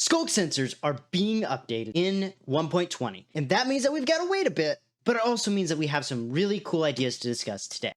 SCULK sensors are being updated in 1.20, and that means that we've got to wait a bit, but it also means that we have some really cool ideas to discuss today.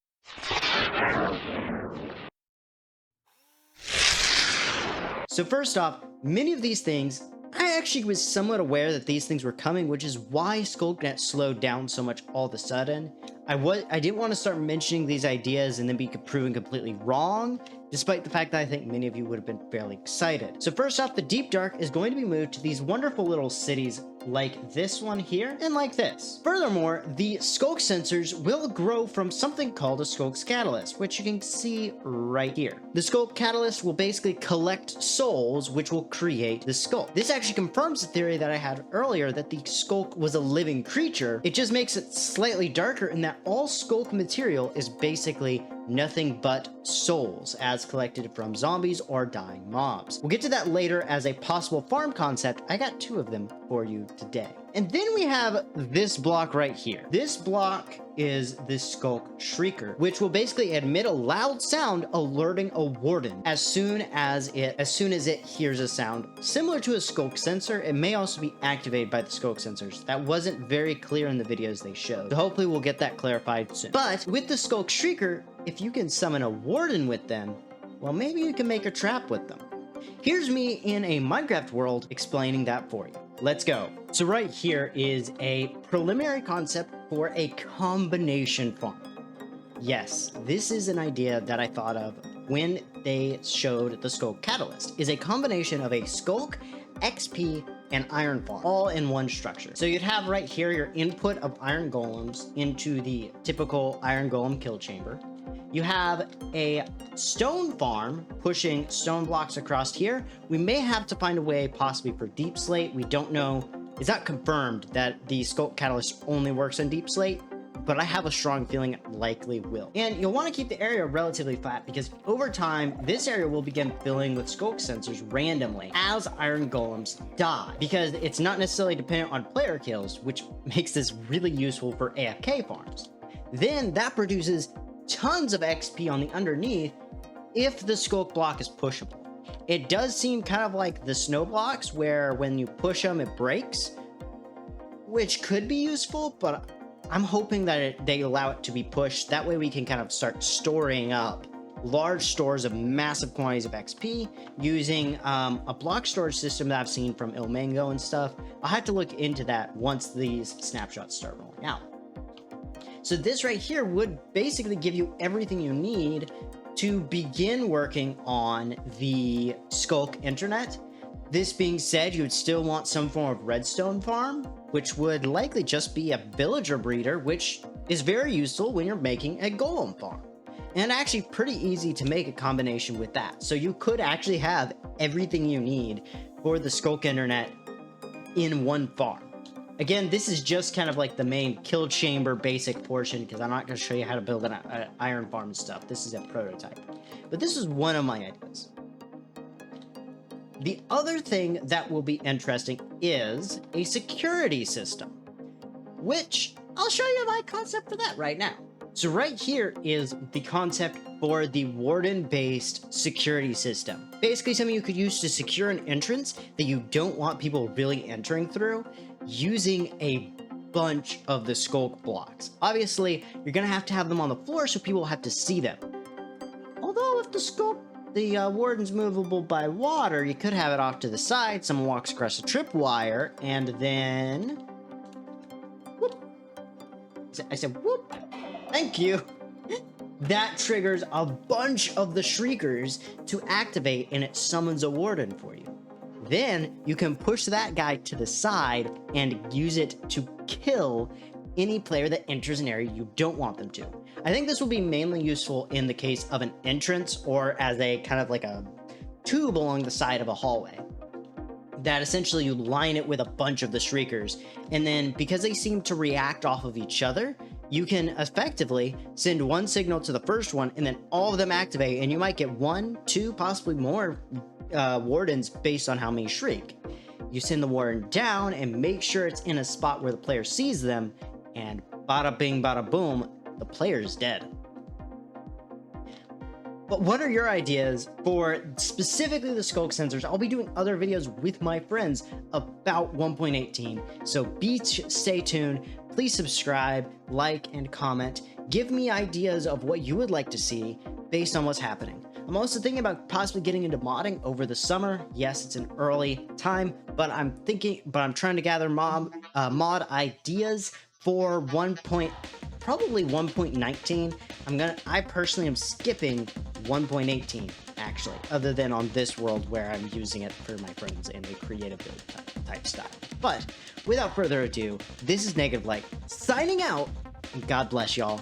So first off, many of these things, I actually was somewhat aware that these things were coming, which is why SCULKnet slowed down so much all of a sudden. I didn't want to start mentioning these ideas and then be proven completely wrong, despite the fact that I think many of you would have been fairly excited. So first off, the Deep Dark is going to be moved to these wonderful little cities like this one here and like this. Furthermore, the SCULK sensors will grow from something called a SCULK catalyst, which you can see right here. The SCULK catalyst will basically collect souls, which will create the SCULK. This actually confirms the theory that I had earlier that the SCULK was a living creature. It just makes it slightly darker in that all SCULK material is basically nothing but souls as collected from zombies or dying mobs. We'll get to that later as a possible farm concept. I got two of them for you today. And then we have this block right here. This block is the SCULK Shrieker, which will basically emit a loud sound alerting a warden as soon as it hears a sound. Similar to a SCULK sensor, it may also be activated by the SCULK sensors. That wasn't very clear in the videos they showed, so hopefully we'll get that clarified soon. But with the SCULK Shrieker, if you can summon a warden with them, well, maybe you can make a trap with them. Here's me in a Minecraft world explaining that for you. Let's go. So right here is a preliminary concept for a combination farm. Yes, this is an idea that I thought of when they showed the SCULK catalyst, is a combination of a SCULK, XP, and iron farm all in one structure. So you'd have right here your input of iron golems into the typical iron golem kill chamber. You have a stone farm pushing stone blocks across here. We may have to find a way possibly for deep slate. We don't know. It's not confirmed that the SCULK catalyst only works on deep slate, but I have a strong feeling it likely will. And you'll want to keep the area relatively flat because over time, this area will begin filling with SCULK sensors randomly as iron golems die, because it's not necessarily dependent on player kills, which makes this really useful for AFK farms. Then that produces tons of XP on the underneath if the SCULK block is pushable. It does seem kind of like the snow blocks where when you push them it breaks, which could be useful, but I'm hoping that they allow it to be pushed. That way we can kind of start storing up large stores of massive quantities of XP using a block storage system that I've seen from Ilmango and stuff. I'll have to look into that once these snapshots start rolling out. So this right here would basically give you everything you need to begin working on the SCULK internet. This being said, you would still want some form of redstone farm, which would likely just be a villager breeder, which is very useful when you're making a golem farm. And actually pretty easy to make a combination with that. So you could actually have everything you need for the SCULK internet in one farm. Again, this is just kind of like the main kill chamber basic portion because I'm not going to show you how to build an iron farm and stuff. This is a prototype. But this is one of my ideas. The other thing that will be interesting is a security system, which I'll show you my concept for that right now. So right here is the concept for the warden-based security system. Basically something you could use to secure an entrance that you don't want people really entering through using a bunch of the SCULK blocks. Obviously, you're going to have them on the floor so people have to see them. Although if the warden's movable by water, you could have it off to the side, someone walks across a tripwire, and then... whoop. I said whoop! Thank you! That triggers a bunch of the Shriekers to activate, and it summons a warden for you. Then you can push that guy to the side and use it to kill any player that enters an area you don't want them to. I think this will be mainly useful in the case of an entrance or as a kind of like a tube along the side of a hallway. That essentially you line it with a bunch of the Shriekers, and then because they seem to react off of each other, you can effectively send one signal to the first one and then all of them activate, and you might get 1, 2, possibly more wardens based on how many shriek. You send the warden down and make sure it's in a spot where the player sees them, and bada bing bada boom, the player is dead. But what are your ideas for specifically the SCULK sensors? I'll be doing other videos with my friends about 1.18. So stay tuned. Please subscribe, like, and comment. Give me ideas of what you would like to see based on what's happening. I'm also thinking about possibly getting into modding over the summer. Yes, it's an early time, but I'm trying to gather mod ideas for probably 1.19. I personally am skipping 1.18 actually, other than on this world where I'm using it for my friends in a creative build type style. But without further ado, this is Negative Light signing out, and God bless y'all.